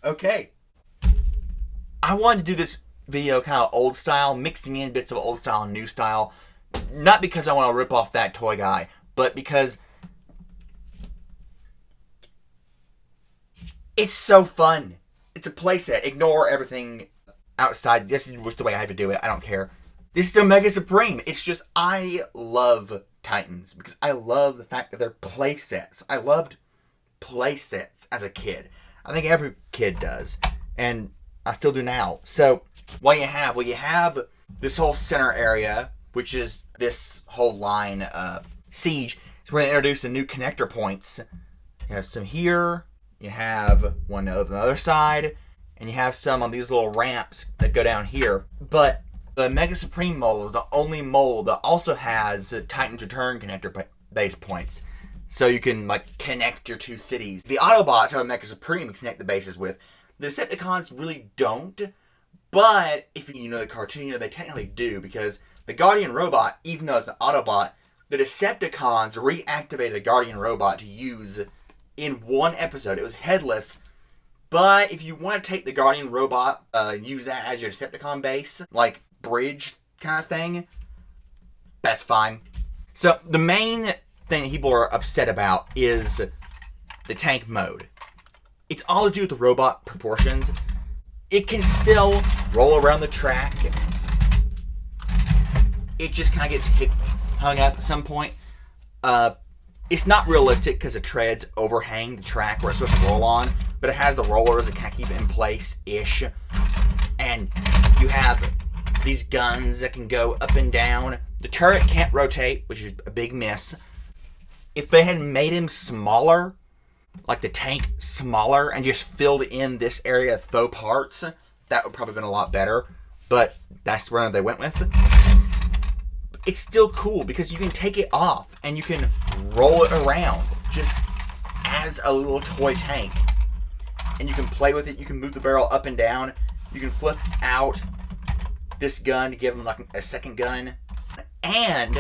Okay. I wanted to do this video kind of old style, mixing in bits of old style and new style. Not because I want to rip off that toy guy, but because it's so fun. It's a playset. Ignore everything outside. This is just the way I have to do it. I don't care. This is Omega Supreme. It's just, I love Titans because I love the fact that they're playsets. I loved playsets as a kid. I think every kid does. And I still do now. So, what you have? Well, you have this whole center area, which is this whole line, Siege. So we're going to introduce some new connector points. You have some here. You have one on the other side. And you have some on these little ramps that go down here. But the Mega Supreme mold is the only mold that also has Titan's Return connector base points. So you can, like, connect your two cities. The Autobots have a Mega Supreme to connect the bases with. The Decepticons really don't. But if you know the cartoon, you know they technically do. Because the Guardian Robot, even though it's an Autobot, the Decepticons reactivated a Guardian Robot to use in one episode. It was headless. But if you want to take the Guardian Robot, use that as your Decepticon base, like bridge kind of thing, that's fine. So the main thing people are upset about is the tank mode. It's all to do with the robot proportions. It can still roll around the track. It just kind of gets hung up at some point. It's not realistic because the treads overhang the track where it's supposed to roll on, but it has the rollers that kind of keep it in place-ish. And you have these guns that can go up and down. The turret can't rotate, which is a big miss. If they had made him smaller, like the tank smaller, and just filled in this area with faux parts, that would probably have been a lot better. But that's where they went with. It's still cool because you can take it off and you can roll it around just as a little toy tank. And you can play with it. You can move the barrel up and down. You can flip out this gun to give them like a second gun. And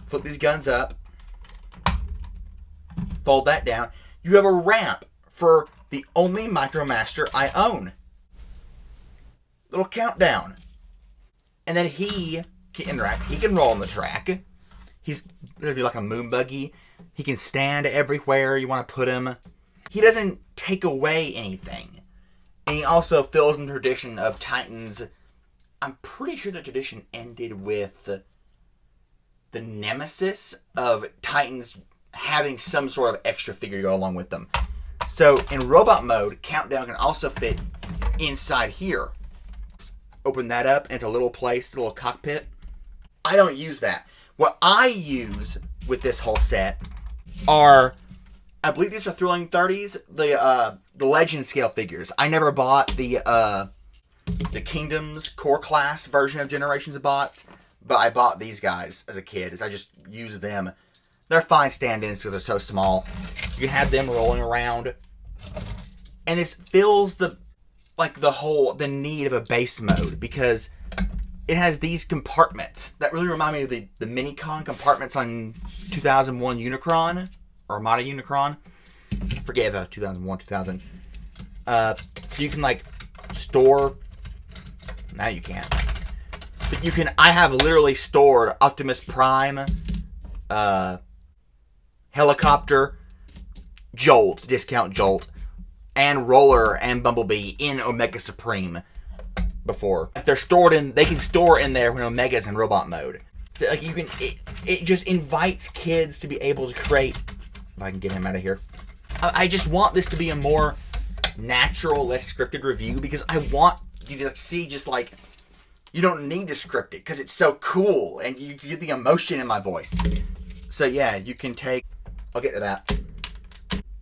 flip these guns up. Fold that down. You have a ramp for the only Micromaster I own. Little countdown. And then he can interact. He can roll on the track. He's going to be like a moon buggy. He can stand everywhere you want to put him. He doesn't take away anything. And he also fills in the tradition of Titans. I'm pretty sure the tradition ended with the nemesis of Titans having some sort of extra figure to go along with them. So in robot mode, Countdown can also fit inside here. Open that up, and it's a little place, a little cockpit. I don't use that. What I use with this whole set are, I believe these are Thrilling 30s, the Legend scale figures. I never bought the Kingdoms core class version of Generations of Bots, but I bought these guys as a kid. I just use them. They're fine stand-ins because they're so small. You can have them rolling around, and this fills the need of a base mode because it has these compartments that really remind me of the Minicon compartments on 2001 Unicron or Armada Unicron. I forget about 2001, 2000. So you can like store. Now you can't. But you can. I have literally stored Optimus Prime, Helicopter, Jolt, discount Jolt, and Roller and Bumblebee in Omega Supreme before. If they're stored in, they can store in there when Omega's in robot mode. So like you can, it just invites kids to be able to create. If I can get him out of here, I just want this to be a more natural, less scripted review because I want you to see just like you don't need to script it because it's so cool and you get the emotion in my voice. So yeah, you can take. I'll get to that.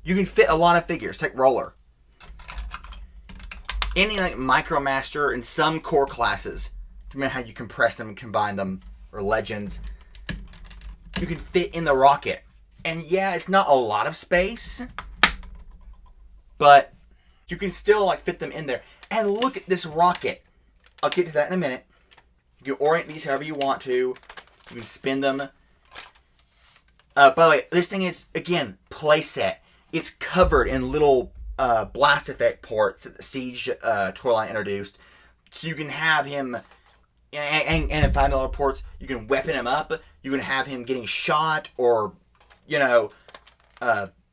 You can fit a lot of figures. Take Roller. Any like Micromaster and some core classes, depending on how you compress them and combine them, or Legends, you can fit in the rocket. And yeah, it's not a lot of space, but you can still like fit them in there. And look at this rocket. I'll get to that in a minute. You can orient these however you want to. You can spin them. By the way, this thing is, again, playset. It's covered in little blast effect ports that the Siege toy line introduced. So you can have him, and in 5mm ports, you can weapon him up. You can have him getting shot, or, you know,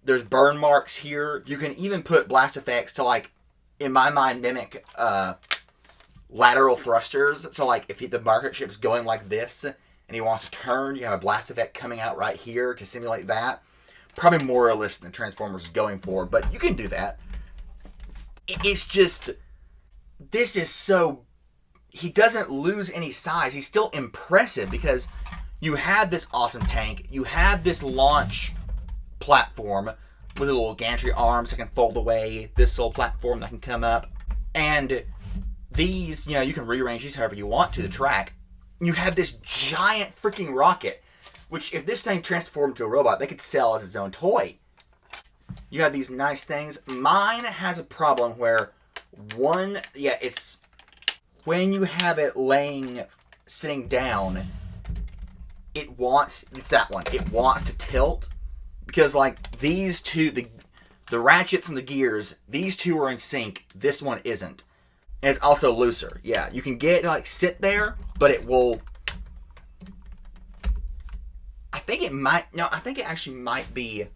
there's burn marks here. You can even put blast effects to, like, in my mind, mimic lateral thrusters. So, like, if the market ship's going like this, and he wants to turn, you have a blast effect coming out right here to simulate that. Probably more realistic than Transformers is going for, but you can do that. It's just, this is so, he doesn't lose any size. He's still impressive because you have this awesome tank, you have this launch platform with little gantry arms that can fold away, this little platform that can come up, and these, you know, you can rearrange these however you want to the track. You have this giant freaking rocket, which if this thing transformed into a robot, they could sell as its own toy. You have these nice things. Mine has a problem where it's when you have it sitting down, it's that one. It wants to tilt because, like, these two, the ratchets and the gears, these two are in sync. This one isn't. And it's also looser. Yeah, you can get it to, like, sit there, but it will... I think it actually might be...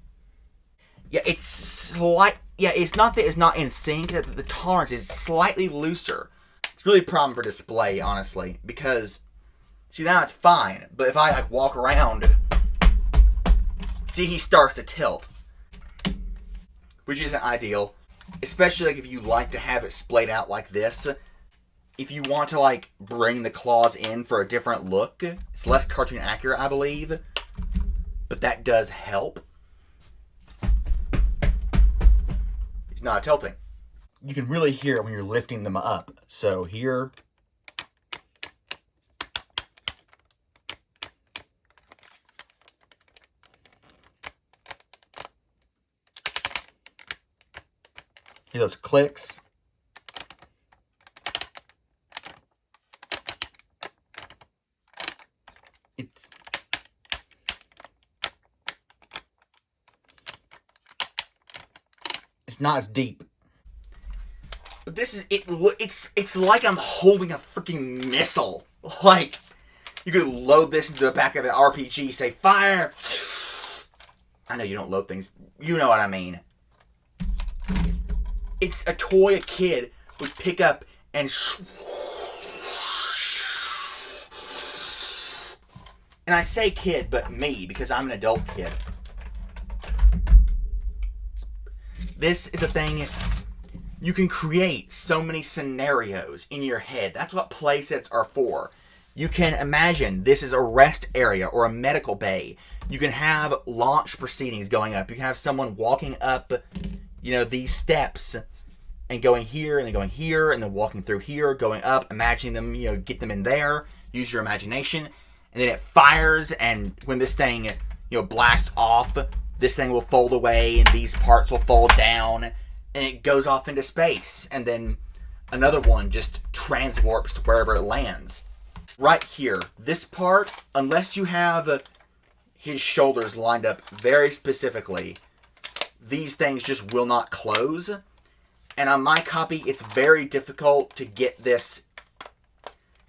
Yeah, it's not that it's not in sync, that the tolerance is slightly looser. It's really a problem for display, honestly, because... See, now it's fine, but if I, like, walk around... See, he starts to tilt. Which isn't ideal. Especially, like, if you like to have it splayed out like this. If you want to, like, bring the claws in for a different look, it's less cartoon accurate, I believe. But that does help. He's not tilting. You can really hear it when you're lifting them up. So here... Hear those clicks. It's not as deep. But this is it's like I'm holding a freaking missile. Like, you could load this into the back of an RPG, say fire. I know you don't load things. You know what I mean. It's a toy a kid would pick up and... And I say kid, but me, because I'm an adult kid. This is a thing... You can create so many scenarios in your head. That's what playsets are for. You can imagine this is a rest area or a medical bay. You can have launch proceedings going up. You can have someone walking up, you know, these steps... and going here, and then going here, and then walking through here, going up, imagining them, you know, get them in there, use your imagination, and then it fires, and when this thing, you know, blasts off, this thing will fold away, and these parts will fold down, and it goes off into space, and then another one just transwarps to wherever it lands. Right here, this part, unless you have his shoulders lined up very specifically, these things just will not close. And on my copy, it's very difficult to get this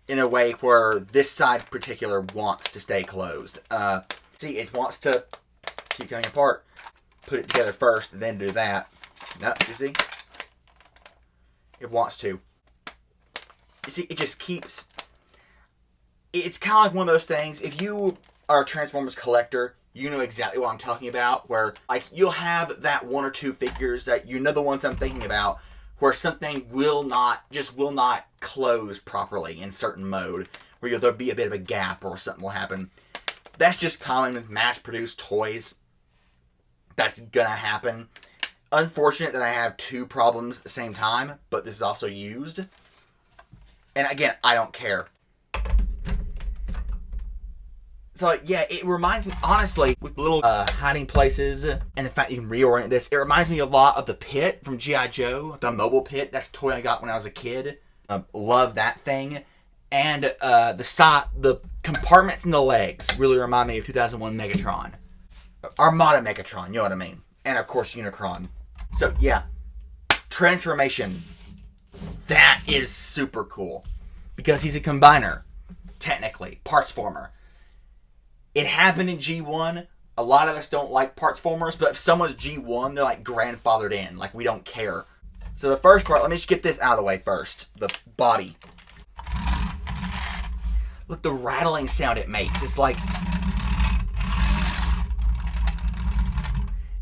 in a way where this side in particular wants to stay closed. See, it wants to keep coming apart. Put it together first, then do that. No, you see? It wants to. You see, it just keeps... It's kind of like one of those things, if you are a Transformers collector, you know exactly what I'm talking about, where, like, you'll have that one or two figures that, you know, the ones I'm thinking about, where something will not close properly in certain mode, where there'll be a bit of a gap or something will happen. That's just common with mass-produced toys. That's gonna happen. Unfortunate that I have two problems at the same time, but this is also used. And again, I don't care. So, yeah, it reminds me, honestly, with little hiding places and the fact you can reorient this, it reminds me a lot of the Pit from G.I. Joe, the mobile Pit. That's a toy I got when I was a kid. Love that thing. And the compartments in the legs really remind me of 2001 Megatron. Armada Megatron, you know what I mean. And, of course, Unicron. So, yeah, transformation. That is super cool. Because he's a combiner. Technically. Parts former. It happened in G1. A lot of us don't like parts formers, but if someone's G1, they're like grandfathered in. Like, we don't care. So the first part, let me just get this out of the way first. The body. Look, the rattling sound it makes. It's like...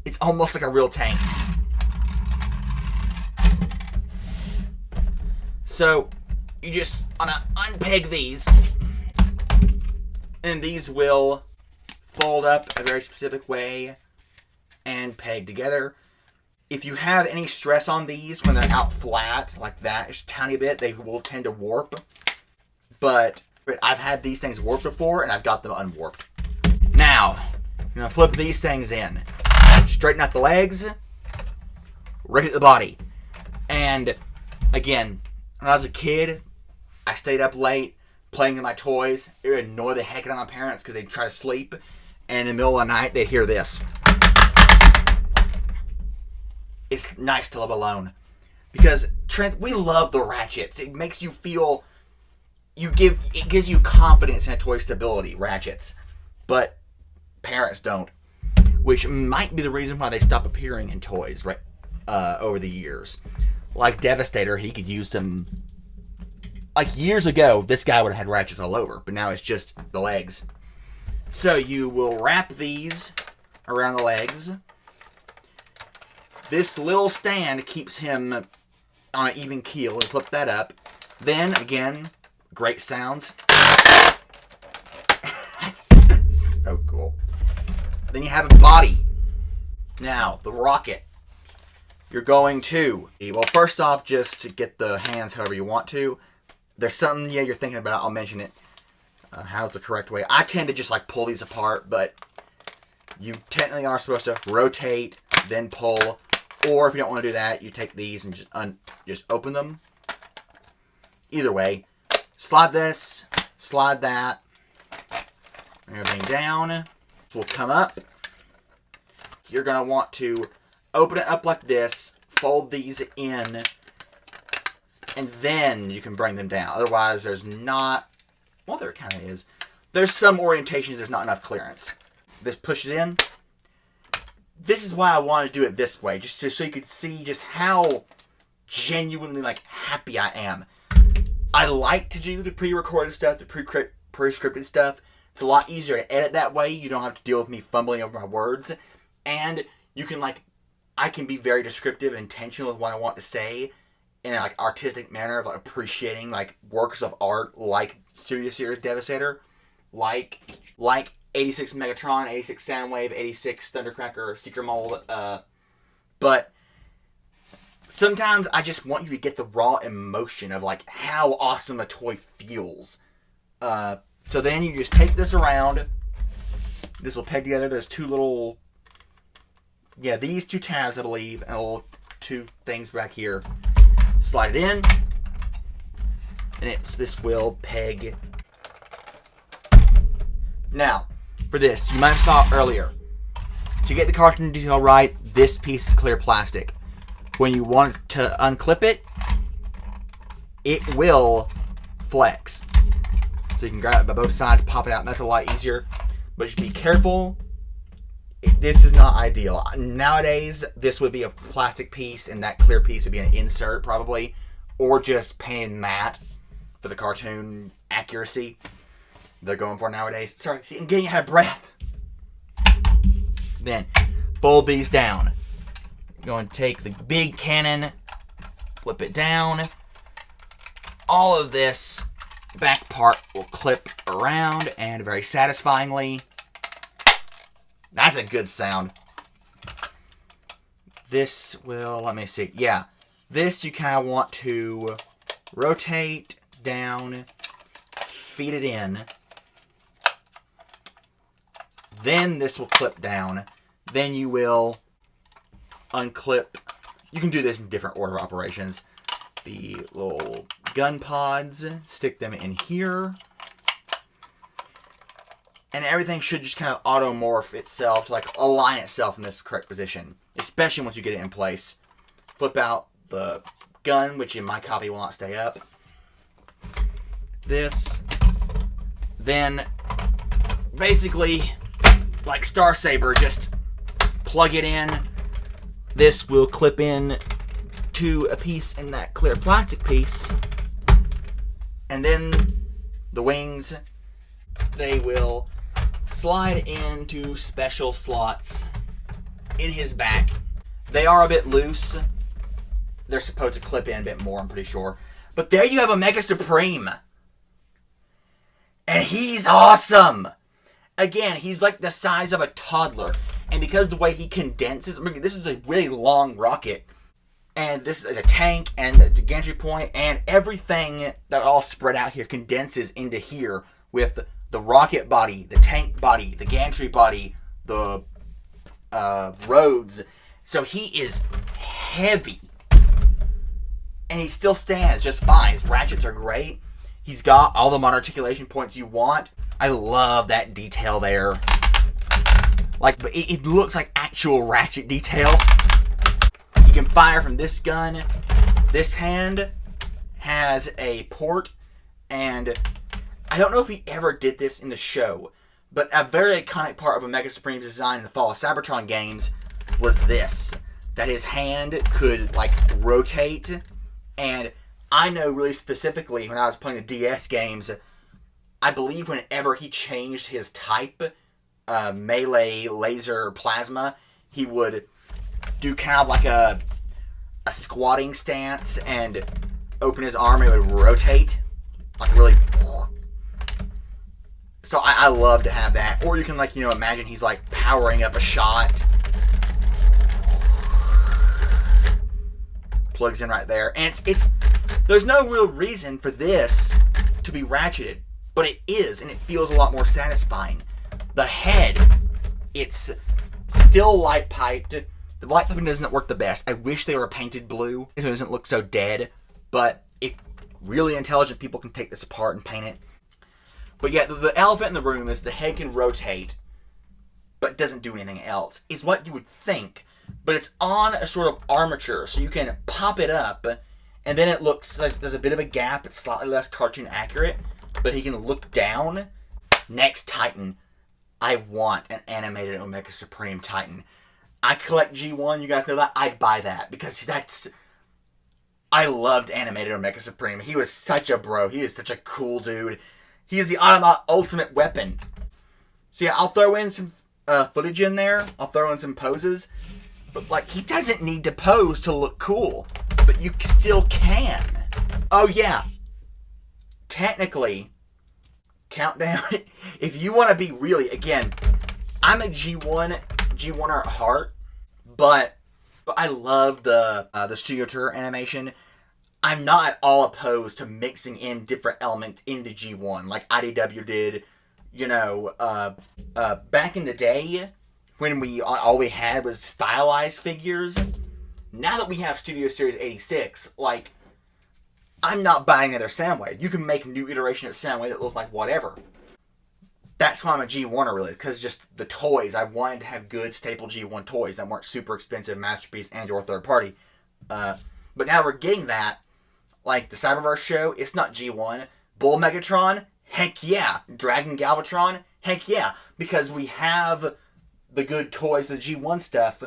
It's almost like a real tank. So, you just wanna unpeg these. And these will fold up a very specific way and peg together. If you have any stress on these when they're out flat, like that, just a tiny bit, they will tend to warp. But I've had these things warped before, and I've got them unwarped. Now, I'm going to flip these things in. Straighten out the legs. Rotate the body. And, again, when I was a kid, I stayed up late playing with my toys. It would annoy the heck out of my parents because they'd try to sleep. And in the middle of the night, they'd hear this. It's nice to live alone. Because we love the ratchets. It makes you feel... It gives you confidence in a toy stability, ratchets. But parents don't. Which might be the reason why they stop appearing in toys over the years. Like Devastator, he could use some... Like years ago, this guy would have had ratchets all over. But now it's just the legs. So you will wrap these around the legs. This little stand keeps him on an even keel. And flip that up. Then, again, great sounds. That's so cool. Then you have a body. Now, the rocket. You're going to... Well, first off, just to get the hands however you want to. There's something, you're thinking about. I'll mention it. How's the correct way? I tend to just like pull these apart, but you technically are supposed to rotate, then pull, or if you don't want to do that, you take these and just open them. Either way, slide this, slide that, bring everything down. This will come up. You're gonna want to open it up like this, fold these in, and then you can bring them down. Otherwise, there's not... Well, there kind of is. There's some orientations there's not enough clearance. This pushes in. This is why I want to do it this way, just so you could see just how genuinely like happy I am. I like to do the pre-recorded stuff, the pre-scripted stuff. It's a lot easier to edit that way. You don't have to deal with me fumbling over my words, and you can I can be very descriptive and intentional with what I want to say in an artistic manner of appreciating works of art like Studio Series Devastator, like 86 Megatron, 86 Soundwave, 86 Thundercracker, Secret Mold. But sometimes I just want you to get the raw emotion of how awesome a toy feels. So then you just take this around. This will peg together. There's two little, these two tabs I believe, and a little two things back here. Slide it in, and this will peg. Now, for this, you might have saw it earlier. To get the cartoon detail right, this piece of clear plastic. When you want to unclip it, it will flex. So you can grab it by both sides, pop it out, and that's a lot easier. But just be careful. This is not ideal. Nowadays, this would be a plastic piece, and that clear piece would be an insert, probably. Or just painted matte for the cartoon accuracy they're going for nowadays. Sorry, see, I'm getting out of breath. Then, fold these down. You're going to take the big cannon, flip it down. All of this back part will clip around, and very satisfyingly... That's a good sound. This will, let me see. Yeah, this you kind of want to rotate down, feed it in. Then this will clip down. Then you will unclip. You can do this in different order of operations. The little gun pods, stick them in here. And everything should just kind of automorph itself to align itself in this correct position. Especially once you get it in place. Flip out the gun, which in my copy will not stay up. This. Then, basically, like Star Saber, just plug it in. This will clip in to a piece in that clear plastic piece. And then the wings, they will slide into special slots in his back. They are a bit loose. They're supposed to clip in a bit more, I'm pretty sure. But there you have a Mega Supreme. And he's awesome. Again, he's like the size of a toddler. And because the way he condenses, I mean, this is a really long rocket. And this is a tank and the gantry point and everything that all spread out here condenses into here with the rocket body, the tank body, the gantry body, the roads. So he is heavy. And he still stands just fine. His ratchets are great. He's got all the modern articulation points you want. I love that detail there. Like, it looks like actual ratchet detail. You can fire from this gun. This hand has a port, and I don't know if he ever did this in the show, but a very iconic part of a Mega Supreme's design in the Fall of Cybertron games was this, that his hand could, like, rotate. And I know really specifically when I was playing the DS games, I believe whenever he changed his type, melee, laser, plasma, he would do kind of like a squatting stance and open his arm and it would rotate. Like really. So I love to have that. Or you can, like, you know, imagine he's like powering up a shot. Plugs in right there. And it's there's no real reason for this to be ratcheted, but it is, and it feels a lot more satisfying. The head, it's still light piped. The light piping doesn't work the best. I wish they were painted blue. It doesn't look so dead, but if really intelligent people can take this apart and paint it. But yeah, the elephant in the room is the head can rotate, but doesn't do anything else, is what you would think. But it's on a sort of armature, so you can pop it up, and then it looks like there's a bit of a gap. It's slightly less cartoon accurate, but he can look down. Next Titan, I want an animated Omega Supreme Titan. I collect G1, you guys know that. I'd buy that, because I loved animated Omega Supreme. He was such a bro. He is such a cool dude. He is the Autobot ultimate weapon. So yeah, I'll throw in some footage in there. I'll throw in some poses. But, like, he doesn't need to pose to look cool. But you still can. Oh, yeah. Technically, Countdown, if you want to be really, again, I'm a G1er at heart, but I love the Studio Tour animation. I'm not at all opposed to mixing in different elements into G1, like IDW did, you know, back in the day, when all we had was stylized figures. Now that we have Studio Series 86, like, I'm not buying another Soundwave. You can make a new iteration of Soundwave that looks like whatever. That's why I'm a G1er, really, because just the toys. I wanted to have good, staple G1 toys that weren't super expensive, masterpiece, and or third party. But now we're getting that. Like, the Cyberverse show, it's not G1. Bull Megatron, heck yeah. Dragon Galvatron, heck yeah. Because we have the good toys, the G1 stuff.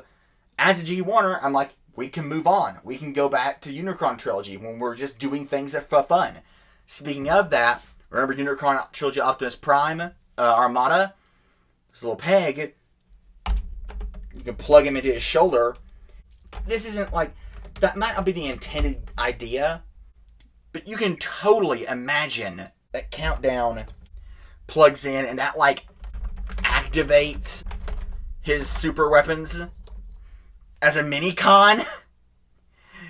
As a G1er, I'm like, we can move on. We can go back to Unicron Trilogy when we're just doing things for fun. Speaking of that, remember Unicron Trilogy Optimus Prime, Armada? This little peg, you can plug him into his shoulder. This isn't like, that might not be the intended idea, but you can totally imagine that Countdown plugs in and that, like, activates his super weapons as a mini-con.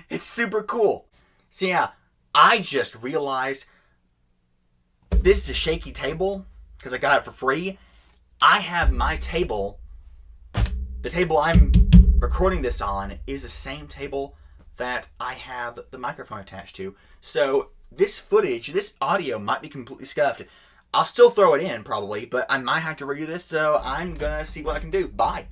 It's super cool. So yeah, I just realized this is a shaky table because I got it for free. I have my table. The table I'm recording this on is the same table that I have the microphone attached to. So this footage, this audio might be completely scuffed. I'll still throw it in probably, but I might have to redo this, so I'm gonna see what I can do. Bye.